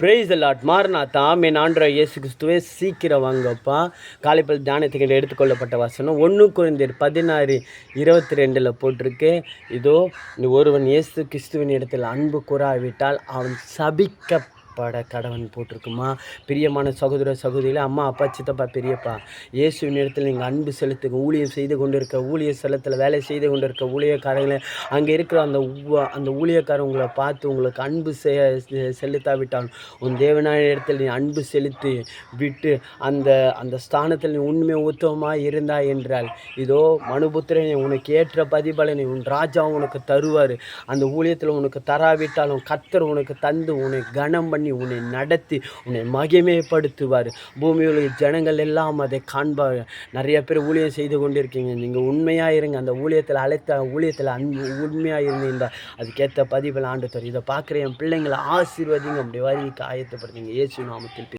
Price the Lord. மாரநாதா. ஆமென். ஆண்டவராகிய இயேசு கிறிஸ்துவே சீக்கிரம் வாங்கப்பா. காலைப்பொழுது தியானத்துக்கு எடுத்துக்கொள்ளப்பட்ட வசனம் 1 கொரிந்தியர் 16:22 போட்டிருக்கு. இதோ ஒருவன் இயேசு கிறிஸ்துவின் இடத்தில் அன்பு கூறாவிட்டால் அவன் சபிக்கப்பட கடவன் போட்டிருக்குமா. பிரியமான சகோதர சகோதரிகளே, அம்மா அப்பா சித்தப்பா பெரியப்பா, இயேசுவின் இடத்தில் நீங்கள் அன்பு செலுத்துங்க. ஊழியம் செய்து கொண்டிருக்க ஊழிய ஸ்தலத்தில் வேலை செய்து கொண்டிருக்க ஊழியக்காரங்களே, அங்கே இருக்கிற அந்த ஊழியக்காரர் உங்களை பார்த்து உங்களுக்கு அன்பு செலுத்தாவிட்டால் உன் தேவனாய இடத்தில் நீ அன்பு செலுத்தி விட்டு அந்த அந்த ஸ்தானத்தில் நீ உண்மை உத்தமமாக இருந்தாய் என்றால், இதோ மனுபுத்திரனை உனக்கு ஏற்ற பதிபலனை உன் ராஜா உனக்கு தருவார். அந்த ஊழியத்தில் உனக்கு தராவிட்டாலும் கர்த்தர் உனக்கு தந்து உன்னை கனம் பண்ணி உன்னை நடத்தி உன்னை மகிமைப்படுத்துவார். பூமியில் ஜனங்கள் எல்லாம் அதை காண்பார். நிறைய பேர் ஊழியம் செய்து கொண்டிருக்கீங்க. நீங்கள் உண்மையாக இருங்க. அந்த ஊழியத்தில் அழைத்த ஊழியத்தில் உண்மையாக இருந்தீங்க. அதுக்கேற்ற பதிவில் ஆண்டு தரும். இதை பார்க்குற என் பிள்ளைங்களை ஆசீர்வதிங்க. அப்படி வரிக்கு ஆயத்தப்படுத்துங்க. இயேசு நாமத்தில்